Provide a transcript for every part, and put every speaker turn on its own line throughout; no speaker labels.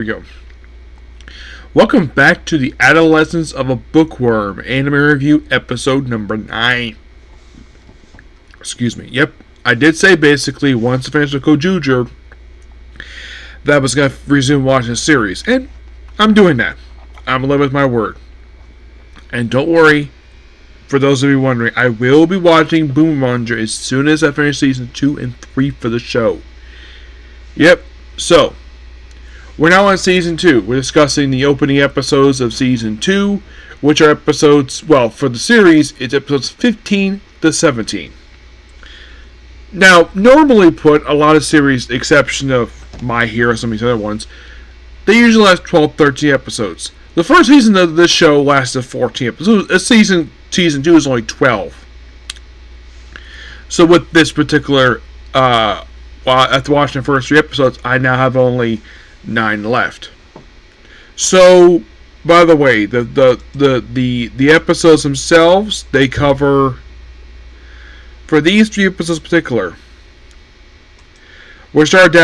We go. Welcome back to the Adolescence of a Bookworm anime review episode number 9. Excuse me. Yep, I did say basically once I finished with Kojuger that I was going to resume watching the series, and I'm doing that. I'm going to live with my word. And don't worry, for those of you wondering, I will be watching Boomerang as soon as I finish season 2 and 3 for the show. Yep, so we're now on Season 2. We're discussing the opening episodes of Season 2, which are episodes, well, for the series, it's episodes 15 to 17. Now, normally put, a lot of series, the exception of My Hero, some of these other ones, they usually last 12, 13 episodes. The first season of this show lasted 14 episodes. Season 2 is only 12. So with this particular, after watching the first 3 episodes, I now have only 9 left. So, by the way, the episodes themselves, they cover, for these 3 episodes in particular, they start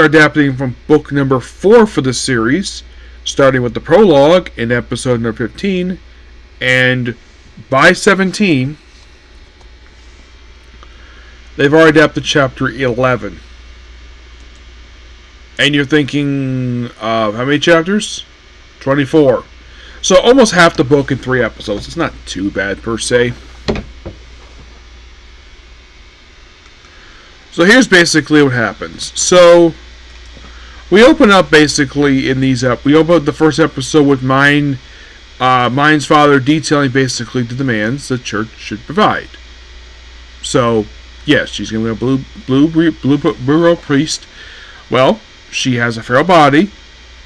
adapting from book number 4 for the series, starting with the prologue in episode number 15, and by 17, they've already adapted chapter 11. And you're thinking, how many chapters? 24. So almost half the book in 3 episodes. It's not too bad per se. So here's basically what happens. So we open up basically in these we open up the first episode with Mine's father detailing basically the demands the church should provide. So yes, she's going to be a blue priest. Well, she has a feral body,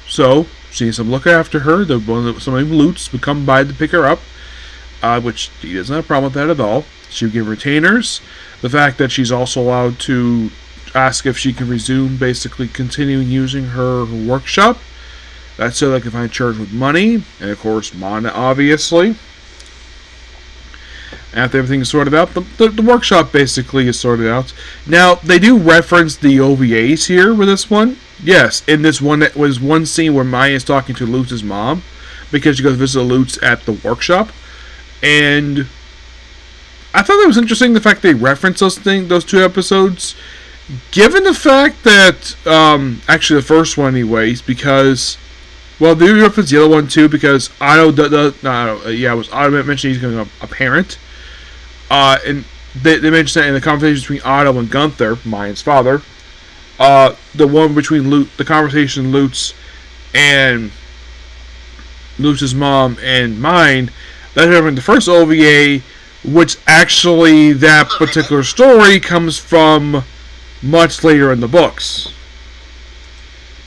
so she needs some look after her. Somebody loots would come by to pick her up, which he doesn't have a problem with that at all. She would give retainers. The fact that she's also allowed to ask if she can resume basically continuing using her workshop. That's so they can find church with money. And of course, mana, obviously. After everything's sorted out, the workshop basically is sorted out. Now, they do reference the OVAs here with this one. Yes, in this one, that was one scene where Maya is talking to Lutz's mom, because she goes to visit Lutz at the workshop. And I thought it was interesting the fact they referenced those 2 episodes. Given the fact that, actually the first one anyways, because, well, they referenced the other one too, because Otto, it was Otto mentioned he's going to be a parent. And they mentioned that in the conversation between Otto and Gunther, Mayan's father, the one between the conversation Lutz and Lutz's mom and mine, that in the first OVA, which actually that particular story comes from much later in the books.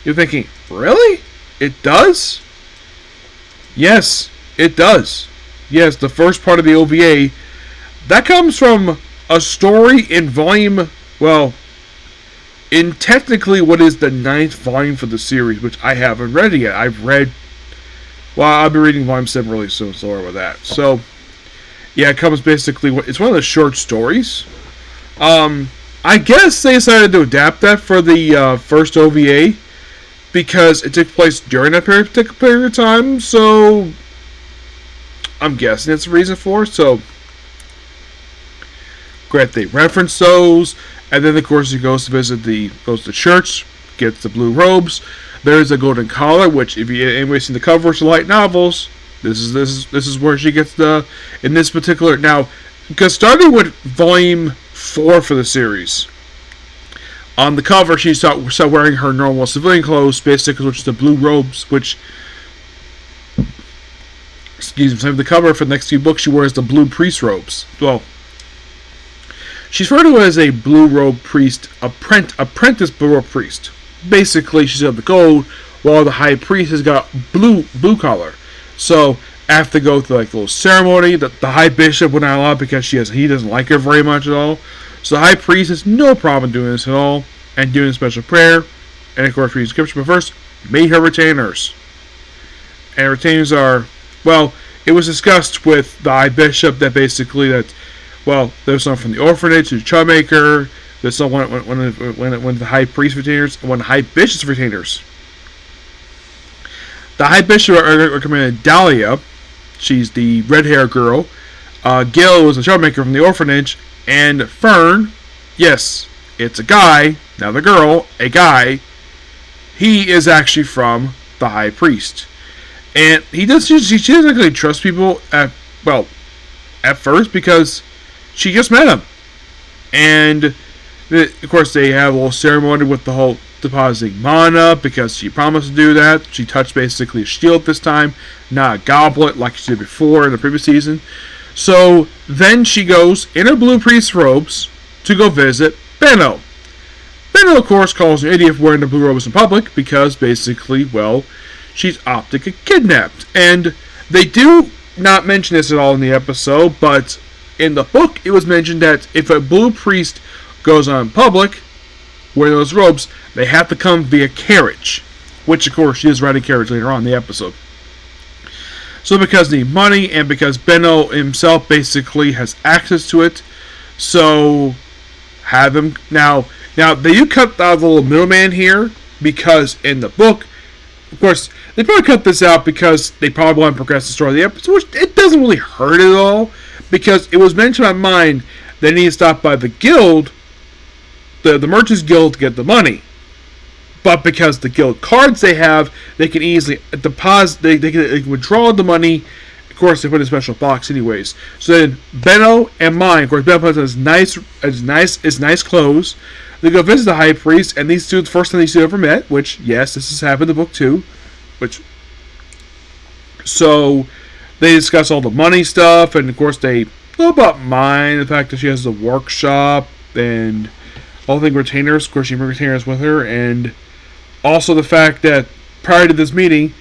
You're thinking, really? It does? Yes, it does. Yes, the first part of the OVA, that comes from a story in volume, well, in technically what is the 9th volume for the series, which I haven't read yet. I'll be reading volume 7 really soon, so sorry about that. So, yeah, it comes basically, it's one of the short stories. I guess they decided to adapt that for the first OVA, because it took place during that particular period of time, so I'm guessing that's the reason for it. So, great, they reference those, and then of course he goes to church, gets the blue robes. There's a golden collar, which if you anybody's seen the covers of light novels, this is where she gets in this particular, now, because starting with volume 4 for the series, on the cover she started wearing her normal civilian clothes, basically, which is the blue robes, which, excuse me, the cover for the next few books she wears the blue priest robes. Well, she's referred to as a blue robe priest, apprentice blue robe priest. Basically, she's got the gold, while the high priest has got blue collar. So after they go through like a little ceremony, the high bishop would not allow it because he doesn't like her very much at all. So the high priest has no problem doing this at all, and doing a special prayer, and of course reading scripture. But first, made her retainers. And retainers are, well, it was discussed with the high bishop that basically there's some from the orphanage to the childmaker. There's some when the high priest retainers and one of the high bishop's retainers. The High Bishop recommended Dahlia. She's the red-haired girl. Gil was a troublemaker from the orphanage. And Fern, yes, it's a guy, not a girl, a guy. He is actually from the High Priest. And she doesn't really trust people at first because she just met him. And, of course, they have a little ceremony with the whole depositing mana because she promised to do that. She touched basically a shield this time, not a goblet like she did before in the previous season. So then she goes in her blue priest robes to go visit Benno. Benno, of course, calls her an idiot for wearing the blue robes in public because basically, she's opted to get kidnapped. And they do not mention this at all in the episode, but in the book it was mentioned that if a blue priest goes on public wearing those robes, they have to come via carriage, which of course she is riding carriage later on in the episode. So because they need money and because Benno himself basically has access to it, so have him now they do cut out the little middleman here because in the book, of course, they probably cut this out because they probably want to progress the story of the episode, which it doesn't really hurt at all because it was mentioned on mine they need to stop by the guild, the Merchants Guild, to get the money. But because the guild cards they have, they can easily deposit, they can withdraw the money. Of course, they put in a special box anyways. So then Benno and mine, of course, Benno puts on his nice clothes. They go visit the High Priest, and these two, the first time these two ever met, which, yes, this has happened in the book too. So they discuss all the money stuff, and of course they know about mine, the fact that she has the workshop, and all the retainers. Of course, she brings retainers with her, and also the fact that prior to this meeting,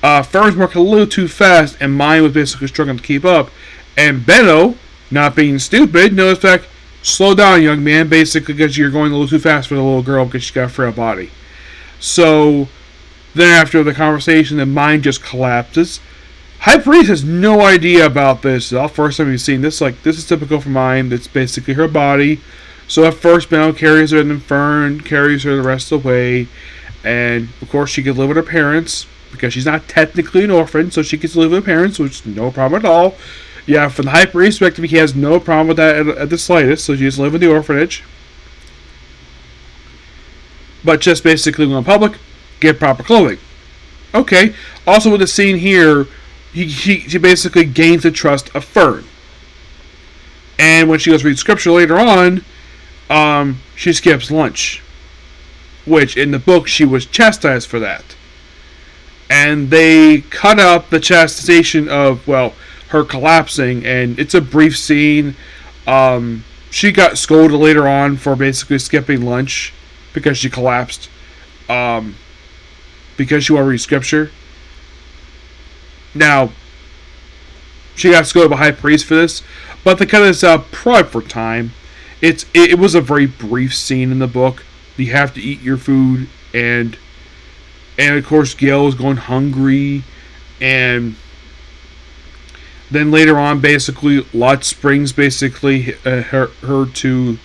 Fern's working a little too fast, and mine was basically struggling to keep up. And Benno, not being stupid, knows the fact, slow down, young man, basically because you're going a little too fast for the little girl because she's got a frail body. So then after the conversation, the mine just collapses. High Priest has no idea about this. The first time we've seen this, this is typical for mine. It's basically her body. So at first, Benno carries her, and then Fern carries her the rest of the way. And, of course, she can live with her parents, because she's not technically an orphan, so she gets to live with her parents, which is no problem at all. Yeah, from the High Priest perspective, he has no problem with that at the slightest, so she just live in the orphanage. But just basically when in public, get proper clothing. Okay, also with the scene here, she basically gains the trust of Fern. And when she goes to read scripture later on, she skips lunch, which in the book she was chastised for that. And they cut out the chastisement of, her collapsing, and it's a brief scene. She got scolded later on for basically skipping lunch because she collapsed, because she wanted to read scripture. Now, she got scolded by High Priest for this, but they cut this out probably for time. It was a very brief scene in the book. You have to eat your food, and of course Gil is going hungry, and then later on, basically, Lutz brings basically her to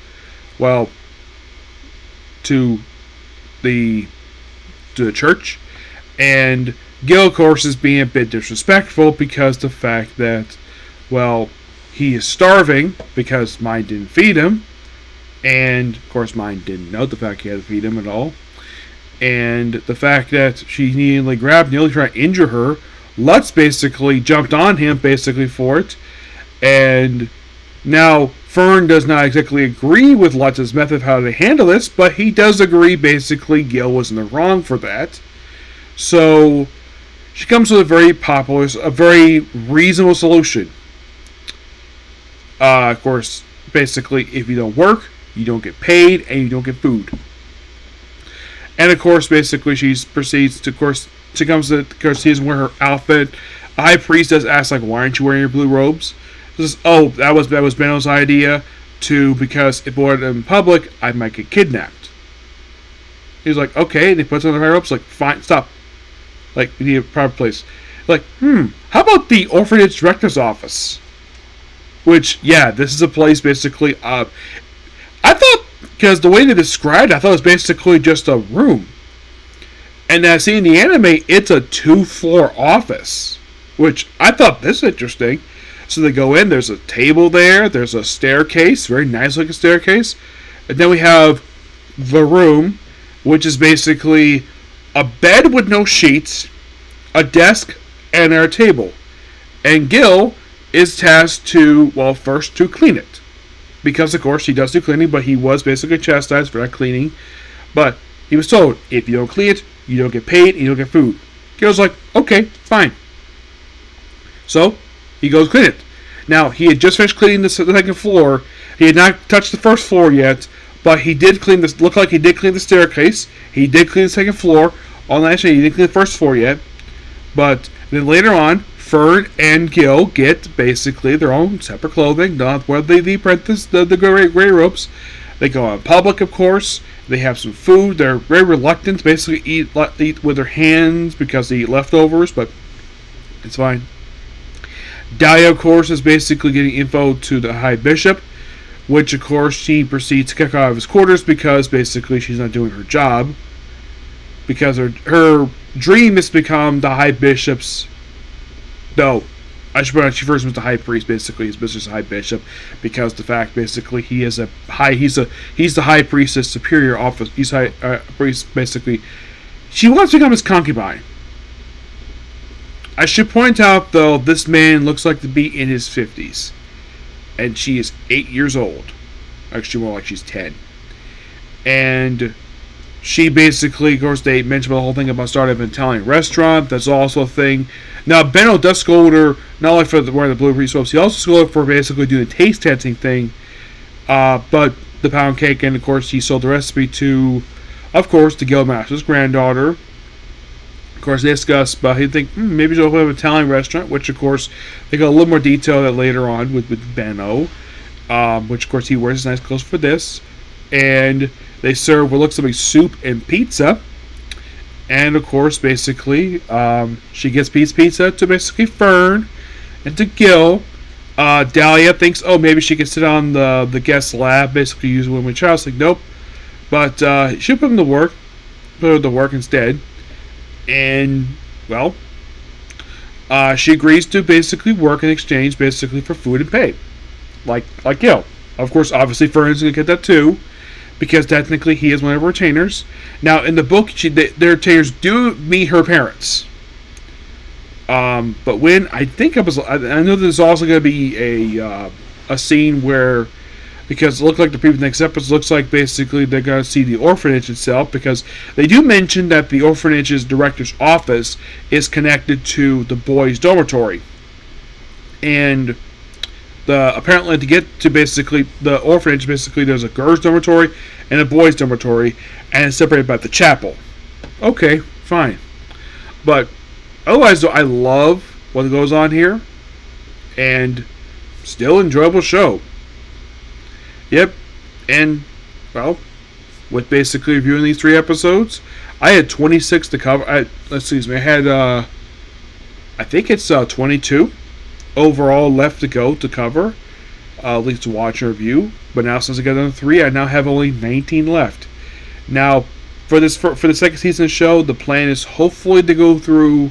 the church, and Gil, of course, is being a bit disrespectful because the fact that, he is starving because mine didn't feed him, and of course mine didn't know the fact he had to feed him at all, and the fact that she nearly tried to injure her. Lutz basically jumped on him basically for it, and now Fern does not exactly agree with Lutz's method of how to handle this, but he does agree basically Gil was in the wrong for that. So she comes with a very reasonable solution. Of course, basically, if you don't work, you don't get paid, and you don't get food. And of course, basically, she proceeds to, she comes to, she doesn't wear her outfit. The High Priest does ask, why aren't you wearing your blue robes? She says, that was Benno's idea, because if I wore it in public, I might get kidnapped. He's like, okay, and he puts on the high robes, fine, stop. We need a proper place. How about the orphanage director's office? Which, yeah, this is a place basically, I thought, because the way they described it, I thought it was basically just a room. And now seeing the anime, it's a 2-floor office, which I thought this was interesting. So they go in, there's a table there, there's a staircase, very nice looking staircase. And then we have the room, which is basically a bed with no sheets, a desk, and a table. And Gil is tasked to, well, first to clean it. Because, of course, he does do cleaning, but he was basically chastised for not cleaning. But he was told, if you don't clean it, you don't get paid, and you don't get food. Gil's like, okay, fine. So, he goes clean it. Now, he had just finished cleaning the second floor. He had not touched the first floor yet, but he did clean this. Looked like he did clean the staircase. He did clean the second floor. Actually, he didn't clean the first floor yet. But then later on, Fern and Gil get basically their own separate clothing. Not wear the apprentice, the gray ropes. They go out in public, of course. They have some food. They're very reluctant to basically eat with their hands because they eat leftovers, but it's fine. Dahlia, of course, is basically getting info to the High Bishop, which, of course, she proceeds to kick out of his quarters because basically she's not doing her job. Because her dream is to become the High Bishop's. No, I should point out she first was the High Priest. Basically, his business High Bishop, because the fact basically he's the High Priest's superior office. He's High Priest basically. She wants to become his concubine. I should point out, though, this man looks like to be in his 50s. And she is 8 years old. Actually, more like she's 10. And she basically, of course, they mentioned the whole thing about starting an Italian restaurant. That's also a thing. Now, Benno does scold her, not only for wearing the blue priest robes, he also scolded her for basically doing the taste testing thing. But the pound cake, and of course, he sold the recipe to, of course, the Guildmaster's granddaughter. Of course, they discuss, but he think maybe she'll have an Italian restaurant, which of course they got a little more detail that later on with Benno, which of course he wears his nice clothes for this, and they serve what looks like soup and pizza, and of course basically she gives pizza to basically Fern and to Gil. Dahlia thinks, oh, maybe she can sit on the guest lab, basically use one with Charles. Like, nope, but she'll put him to work, instead. And, well, she agrees to basically work in exchange basically for food and pay. Like Gil. Of course, obviously, Fern's going to get that too, because technically he is one of her retainers. Now, in the book, their retainers do meet her parents. But when, I know there's also going to be a scene where, because it looked like the previous next episode looks like basically they're going to see the orphanage itself, because they do mention that the orphanage's director's office is connected to the boys' dormitory. And apparently to get to basically the orphanage, basically there's a girls' dormitory and a boys' dormitory, and it's separated by the chapel. Okay, fine. But otherwise, though, I love what goes on here, and still enjoyable show. Yep, and, well, with basically reviewing these 3 episodes, I had 26 to cover. I had, I think it's 22 overall left to go to cover, at least to watch and review. But now, since I got another 3, I now have only 19 left. Now, for the second season of the show, the plan is hopefully to go through,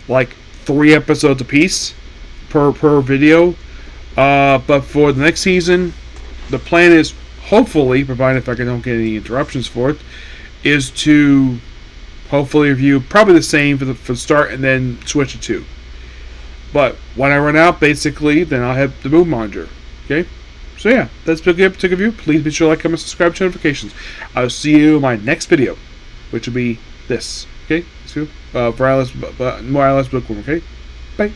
like, 3 episodes apiece per video. But for the next season, the plan is, hopefully, provided if I don't get any interruptions for it, is to hopefully review probably the same for the start and then switch to 2. But when I run out, basically, then I'll have the Moon Monitor. Okay? So yeah, that's a good review. Please be sure to like, comment, subscribe, turn notifications. I'll see you in my next video, which will be this. Okay? So, more or less Bookworm. Okay? Bye.